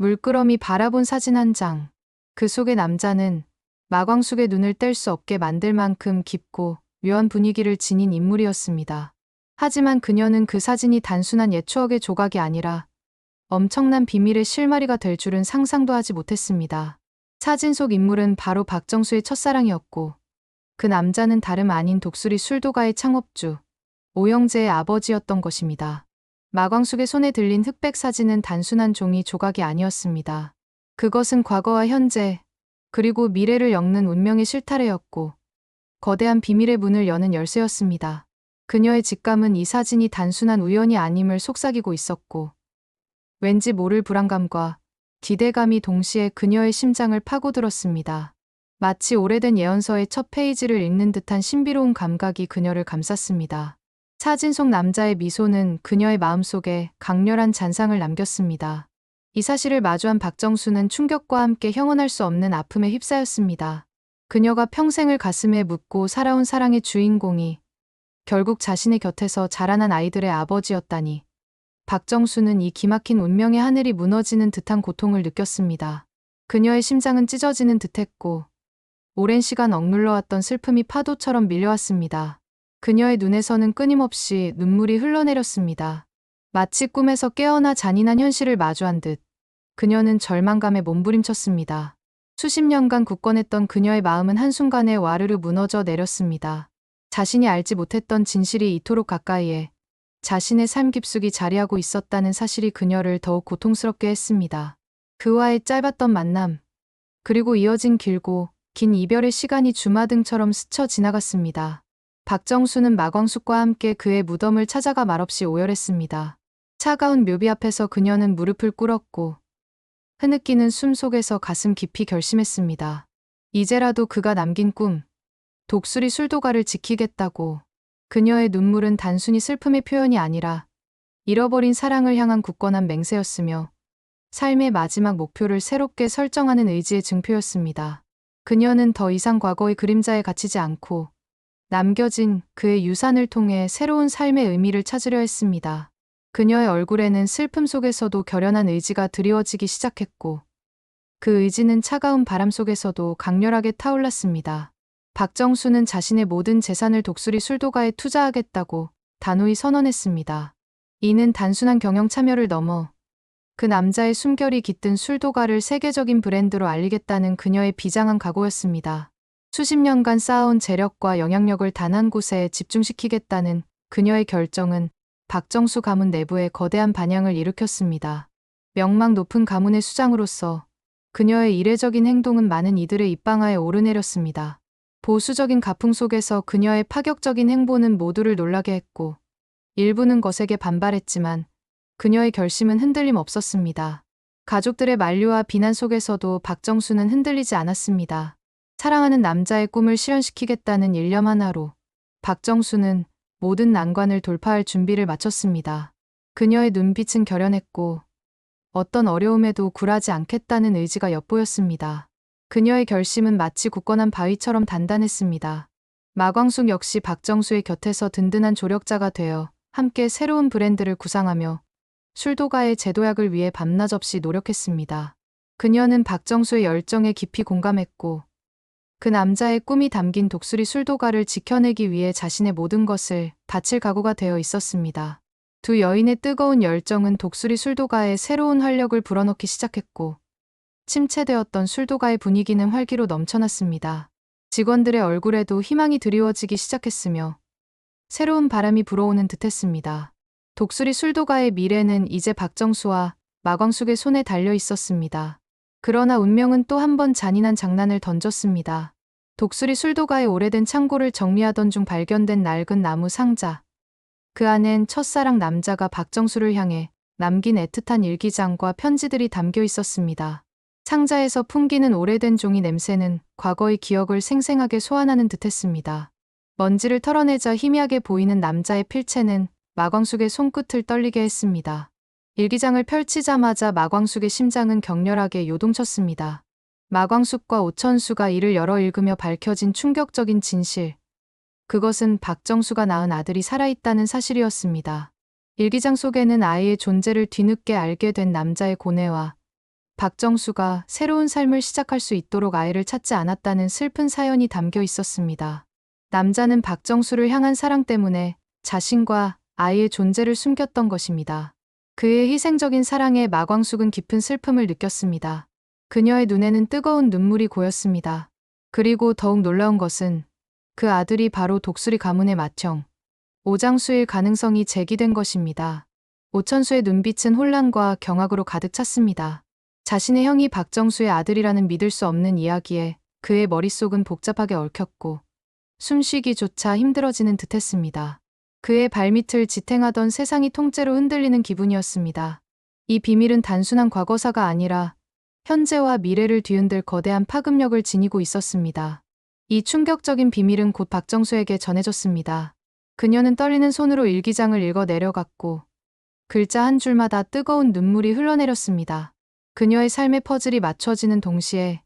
물끄러미 바라본 사진 한 장. 그 속의 남자는 마광숙의 눈을 뗄 수 없게 만들 만큼 깊고 묘한 분위기를 지닌 인물이었습니다. 하지만 그녀는 그 사진이 단순한 옛 추억의 조각이 아니라 엄청난 비밀의 실마리가 될 줄은 상상도 하지 못했습니다. 사진 속 인물은 바로 박정수의 첫사랑이었고 그 남자는 다름 아닌 독수리 술도가의 창업주 오영재의 아버지였던 것입니다. 마광숙의 손에 들린 흑백 사진은 단순한 종이 조각이 아니었습니다. 그것은 과거와 현재 그리고 미래를 엮는 운명의 실타래였고 거대한 비밀의 문을 여는 열쇠였습니다. 그녀의 직감은 이 사진이 단순한 우연이 아님을 속삭이고 있었고 왠지 모를 불안감과 기대감이 동시에 그녀의 심장을 파고들었습니다. 마치 오래된 예언서의 첫 페이지를 읽는 듯한 신비로운 감각이 그녀를 감쌌습니다. 사진 속 남자의 미소는 그녀의 마음속에 강렬한 잔상을 남겼습니다. 이 사실을 마주한 박정수는 충격과 함께 형언할 수 없는 아픔에 휩싸였습니다. 그녀가 평생을 가슴에 묻고 살아온 사랑의 주인공이 결국 자신의 곁에서 자라난 아이들의 아버지였다니. 박정수는 이 기막힌 운명의 하늘이 무너지는 듯한 고통을 느꼈습니다. 그녀의 심장은 찢어지는 듯했고 오랜 시간 억눌러왔던 슬픔이 파도처럼 밀려왔습니다. 그녀의 눈에서는 끊임없이 눈물이 흘러내렸습니다. 마치 꿈에서 깨어나 잔인한 현실을 마주한 듯 그녀는 절망감에 몸부림쳤습니다. 수십 년간 굳건했던 그녀의 마음은 한순간에 와르르 무너져 내렸습니다. 자신이 알지 못했던 진실이 이토록 가까이에 자신의 삶 깊숙이 자리하고 있었다는 사실이 그녀를 더욱 고통스럽게 했습니다. 그와의 짧았던 만남, 그리고 이어진 길고 긴 이별의 시간이 주마등처럼 스쳐 지나갔습니다. 박정수는 마광숙과 함께 그의 무덤을 찾아가 말없이 오열했습니다. 차가운 묘비 앞에서 그녀는 무릎을 꿇었고 흐느끼는 숨 속에서 가슴 깊이 결심했습니다. 이제라도 그가 남긴 꿈, 독수리 술도가를 지키겠다고. 그녀의 눈물은 단순히 슬픔의 표현이 아니라 잃어버린 사랑을 향한 굳건한 맹세였으며 삶의 마지막 목표를 새롭게 설정하는 의지의 증표였습니다. 그녀는 더 이상 과거의 그림자에 갇히지 않고 남겨진 그의 유산을 통해 새로운 삶의 의미를 찾으려 했습니다. 그녀의 얼굴에는 슬픔 속에서도 결연한 의지가 드리워지기 시작했고 그 의지는 차가운 바람 속에서도 강렬하게 타올랐습니다. 박정수는 자신의 모든 재산을 독수리 술도가에 투자하겠다고 단호히 선언했습니다. 이는 단순한 경영 참여를 넘어 그 남자의 숨결이 깃든 술도가를 세계적인 브랜드로 알리겠다는 그녀의 비장한 각오였습니다. 수십 년간 쌓아온 재력과 영향력을 단 한 곳에 집중시키겠다는 그녀의 결정은 박정수 가문 내부에 거대한 반향을 일으켰습니다. 명망 높은 가문의 수장으로서 그녀의 이례적인 행동은 많은 이들의 입방아에 오르내렸습니다. 보수적인 가풍 속에서 그녀의 파격적인 행보는 모두를 놀라게 했고 일부는 거세게 반발했지만 그녀의 결심은 흔들림 없었습니다. 가족들의 만류와 비난 속에서도 박정수는 흔들리지 않았습니다. 사랑하는 남자의 꿈을 실현시키겠다는 일념 하나로 박정수는 모든 난관을 돌파할 준비를 마쳤습니다. 그녀의 눈빛은 결연했고 어떤 어려움에도 굴하지 않겠다는 의지가 엿보였습니다. 그녀의 결심은 마치 굳건한 바위처럼 단단했습니다. 마광숙 역시 박정수의 곁에서 든든한 조력자가 되어 함께 새로운 브랜드를 구상하며 술도가의 제도약을 위해 밤낮 없이 노력했습니다. 그녀는 박정수의 열정에 깊이 공감했고 그 남자의 꿈이 담긴 독수리 술도가를 지켜내기 위해 자신의 모든 것을 바칠 각오가 되어 있었습니다. 두 여인의 뜨거운 열정은 독수리 술도가에 새로운 활력을 불어넣기 시작했고 침체되었던 술도가의 분위기는 활기로 넘쳐났습니다. 직원들의 얼굴에도 희망이 드리워지기 시작했으며 새로운 바람이 불어오는 듯했습니다. 독수리 술도가의 미래는 이제 박정수와 마광숙의 손에 달려 있었습니다. 그러나 운명은 또 한 번 잔인한 장난을 던졌습니다. 독수리 술도가의 오래된 창고를 정리하던 중 발견된 낡은 나무 상자. 그 안엔 첫사랑 남자가 박정수를 향해 남긴 애틋한 일기장과 편지들이 담겨 있었습니다. 상자에서 풍기는 오래된 종이 냄새는 과거의 기억을 생생하게 소환하는 듯했습니다. 먼지를 털어내자 희미하게 보이는 남자의 필체는 마광숙의 손끝을 떨리게 했습니다. 일기장을 펼치자마자 마광숙의 심장은 격렬하게 요동쳤습니다. 마광숙과 오천수가 이를 열어 읽으며 밝혀진 충격적인 진실. 그것은 박정수가 낳은 아들이 살아있다는 사실이었습니다. 일기장 속에는 아이의 존재를 뒤늦게 알게 된 남자의 고뇌와 박정수가 새로운 삶을 시작할 수 있도록 아이를 찾지 않았다는 슬픈 사연이 담겨 있었습니다. 남자는 박정수를 향한 사랑 때문에 자신과 아이의 존재를 숨겼던 것입니다. 그의 희생적인 사랑에 마광숙은 깊은 슬픔을 느꼈습니다. 그녀의 눈에는 뜨거운 눈물이 고였습니다. 그리고 더욱 놀라운 것은 그 아들이 바로 독수리 가문의 맏형 오장수일 가능성이 제기된 것입니다. 오천수의 눈빛은 혼란과 경악으로 가득 찼습니다. 자신의 형이 박정수의 아들이라는 믿을 수 없는 이야기에 그의 머릿속은 복잡하게 얽혔고 숨쉬기조차 힘들어지는 듯했습니다. 그의 발밑을 지탱하던 세상이 통째로 흔들리는 기분이었습니다. 이 비밀은 단순한 과거사가 아니라 현재와 미래를 뒤흔들 거대한 파급력을 지니고 있었습니다. 이 충격적인 비밀은 곧 박정수에게 전해졌습니다. 그녀는 떨리는 손으로 일기장을 읽어 내려갔고 글자 한 줄마다 뜨거운 눈물이 흘러내렸습니다. 그녀의 삶의 퍼즐이 맞춰지는 동시에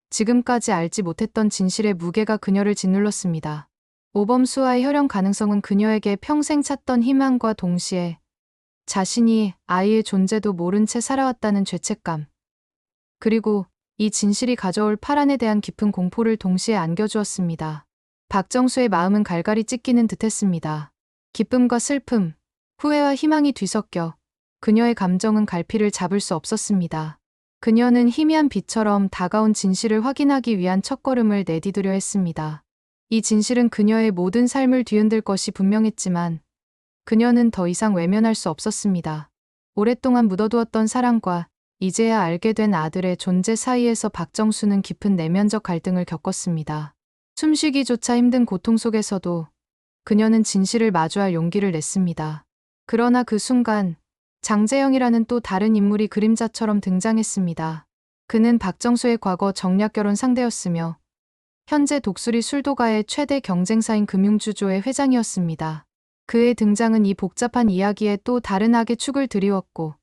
지금까지 알지 못했던 진실의 무게가 그녀를 짓눌렀습니다. 오범수와의 혈연 가능성은 그녀에게 평생 찾던 희망과 동시에 자신이 아이의 존재도 모른 채 살아왔다는 죄책감, 그리고 이 진실이 가져올 파란에 대한 깊은 공포를 동시에 안겨주었습니다. 박정수의 마음은 갈갈이 찢기는 듯했습니다. 기쁨과 슬픔, 후회와 희망이 뒤섞여 그녀의 감정은 갈피를 잡을 수 없었습니다. 그녀는 희미한 빛처럼 다가온 진실을 확인하기 위한 첫걸음을 내디디려 했습니다. 이 진실은 그녀의 모든 삶을 뒤흔들 것이 분명했지만 그녀는 더 이상 외면할 수 없었습니다. 오랫동안 묻어두었던 사랑과 이제야 알게 된 아들의 존재 사이에서 박정수는 깊은 내면적 갈등을 겪었습니다. 숨쉬기조차 힘든 고통 속에서도 그녀는 진실을 마주할 용기를 냈습니다. 그러나 그 순간 장재영이라는 또 다른 인물이 그림자처럼 등장했습니다. 그는 박정수의 과거 정략 결혼 상대였으며 현재 독수리 술도가의 최대 경쟁사인 금융주조의 회장이었습니다. 그의 등장은 이 복잡한 이야기에 또 다른 악의 축을 드리웠고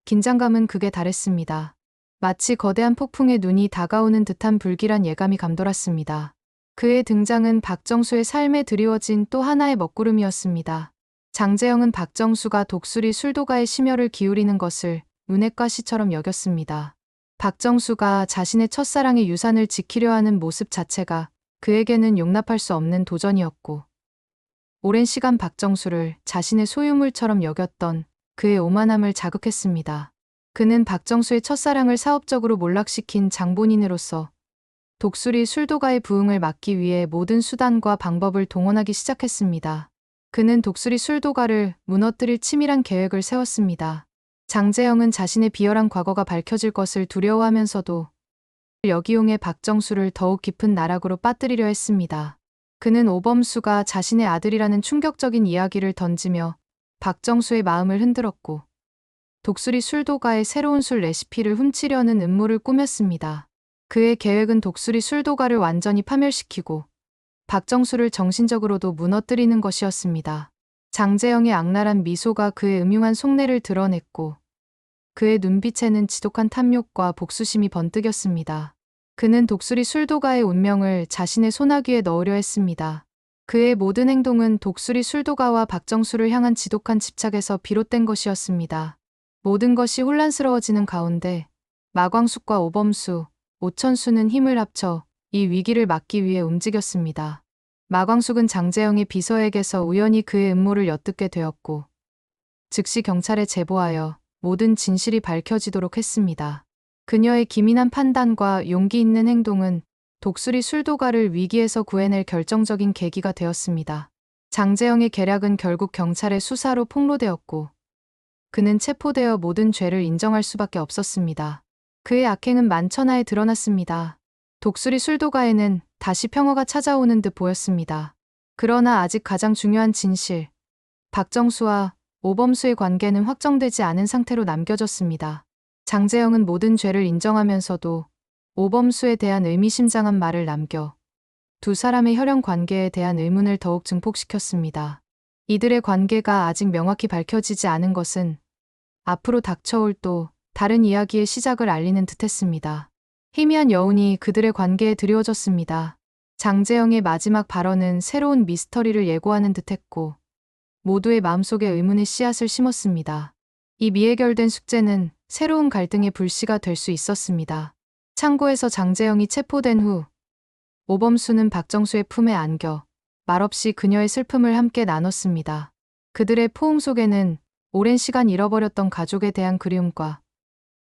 긴장감은 극에 달했습니다. 마치 거대한 폭풍의 눈이 다가오는 듯한 불길한 예감이 감돌았습니다. 그의 등장은 박정수의 삶에 드리워진 또 하나의 먹구름이었습니다. 장재영은 박정수가 독수리 술도가의 심혈을 기울이는 것을 은혜과시처럼 여겼습니다. 박정수가 자신의 첫사랑의 유산을 지키려 하는 모습 자체가 그에게는 용납할 수 없는 도전이었고 오랜 시간 박정수를 자신의 소유물처럼 여겼던 그의 오만함을 자극했습니다. 그는 박정수의 첫사랑을 사업적으로 몰락시킨 장본인으로서 독수리 술도가의 부흥을 막기 위해 모든 수단과 방법을 동원하기 시작했습니다. 그는 독수리 술도가를 무너뜨릴 치밀한 계획을 세웠습니다. 장재영은 자신의 비열한 과거가 밝혀질 것을 두려워하면서도 역이용해 박정수를 더욱 깊은 나락으로 빠뜨리려 했습니다. 그는 오범수가 자신의 아들이라는 충격적인 이야기를 던지며 박정수의 마음을 흔들었고 독수리 술도가의 새로운 술 레시피를 훔치려는 음모를 꾸몄습니다. 그의 계획은 독수리 술도가를 완전히 파멸시키고 박정수를 정신적으로도 무너뜨리는 것이었습니다. 장재영의 악랄한 미소가 그의 음흉한 속내를 드러냈고 그의 눈빛에는 지독한 탐욕과 복수심이 번뜩였습니다. 그는 독수리 술도가의 운명을 자신의 소나귀에 넣으려 했습니다. 그의 모든 행동은 독수리 술도가와 박정수를 향한 지독한 집착에서 비롯된 것이었습니다. 모든 것이 혼란스러워지는 가운데 마광숙과 오범수, 오천수는 힘을 합쳐 이 위기를 막기 위해 움직였습니다. 마광숙은 장재영의 비서에게서 우연히 그의 음모를 엿듣게 되었고 즉시 경찰에 제보하여 모든 진실이 밝혀지도록 했습니다. 그녀의 기민한 판단과 용기 있는 행동은 독수리 술도가를 위기에서 구해낼 결정적인 계기가 되었습니다. 장재영의 계략은 결국 경찰의 수사로 폭로되었고 그는 체포되어 모든 죄를 인정할 수밖에 없었습니다. 그의 악행은 만천하에 드러났습니다. 독수리 술도가에는 다시 평화가 찾아오는 듯 보였습니다. 그러나 아직 가장 중요한 진실, 박정수와 오범수의 관계는 확정되지 않은 상태로 남겨졌습니다. 장재영은 모든 죄를 인정하면서도 오범수에 대한 의미심장한 말을 남겨 두 사람의 혈연 관계에 대한 의문을 더욱 증폭시켰습니다. 이들의 관계가 아직 명확히 밝혀지지 않은 것은 앞으로 닥쳐올 또 다른 이야기의 시작을 알리는 듯했습니다. 희미한 여운이 그들의 관계에 드리워졌습니다. 장재영의 마지막 발언은 새로운 미스터리를 예고하는 듯했고 모두의 마음속에 의문의 씨앗을 심었습니다. 이 미해결된 숙제는 새로운 갈등의 불씨가 될 수 있었습니다. 창고에서 장재영이 체포된 후 오범수는 박정수의 품에 안겨 말없이 그녀의 슬픔을 함께 나눴습니다. 그들의 포옹 속에는 오랜 시간 잃어버렸던 가족에 대한 그리움과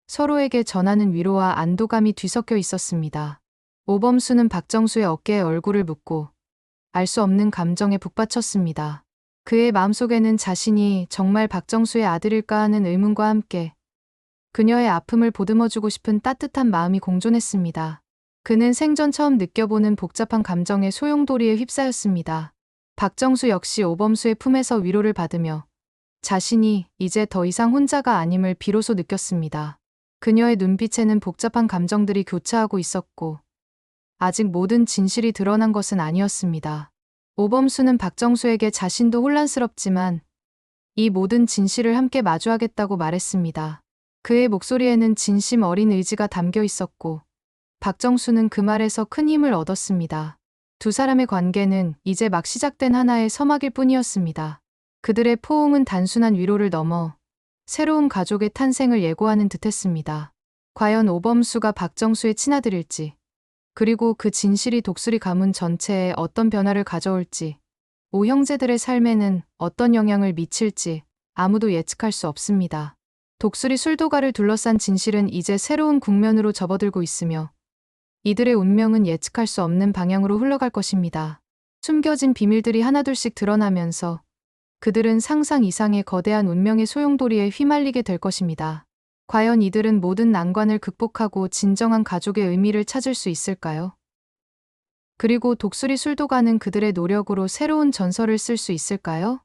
서로에게 전하는 위로와 안도감이 뒤섞여 있었습니다. 오범수는 박정수의 어깨에 얼굴을 묻고 알 수 없는 감정에 북받쳤습니다. 그의 마음속에는 자신이 정말 박정수의 아들일까 하는 의문과 함께 그녀의 아픔을 보듬어주고 싶은 따뜻한 마음이 공존했습니다. 그는 생전 처음 느껴보는 복잡한 감정의 소용돌이에 휩싸였습니다. 박정수 역시 오범수의 품에서 위로를 받으며 자신이 이제 더 이상 혼자가 아님을 비로소 느꼈습니다. 그녀의 눈빛에는 복잡한 감정들이 교차하고 있었고 아직 모든 진실이 드러난 것은 아니었습니다. 오범수는 박정수에게 자신도 혼란스럽지만 이 모든 진실을 함께 마주하겠다고 말했습니다. 그의 목소리에는 진심 어린 의지가 담겨 있었고 박정수는 그 말에서 큰 힘을 얻었습니다. 두 사람의 관계는 이제 막 시작된 하나의 서막일 뿐이었습니다. 그들의 포옹은 단순한 위로를 넘어 새로운 가족의 탄생을 예고하는 듯했습니다. 과연 오범수가 박정수의 친아들일지, 그리고 그 진실이 독수리 가문 전체에 어떤 변화를 가져올지, 오 형제들의 삶에는 어떤 영향을 미칠지 아무도 예측할 수 없습니다. 독수리 술도가를 둘러싼 진실은 이제 새로운 국면으로 접어들고 있으며 이들의 운명은 예측할 수 없는 방향으로 흘러갈 것입니다. 숨겨진 비밀들이 하나둘씩 드러나면서 그들은 상상 이상의 거대한 운명의 소용돌이에 휘말리게 될 것입니다. 과연 이들은 모든 난관을 극복하고 진정한 가족의 의미를 찾을 수 있을까요? 그리고 독수리 술도가는 그들의 노력으로 새로운 전설을 쓸 수 있을까요?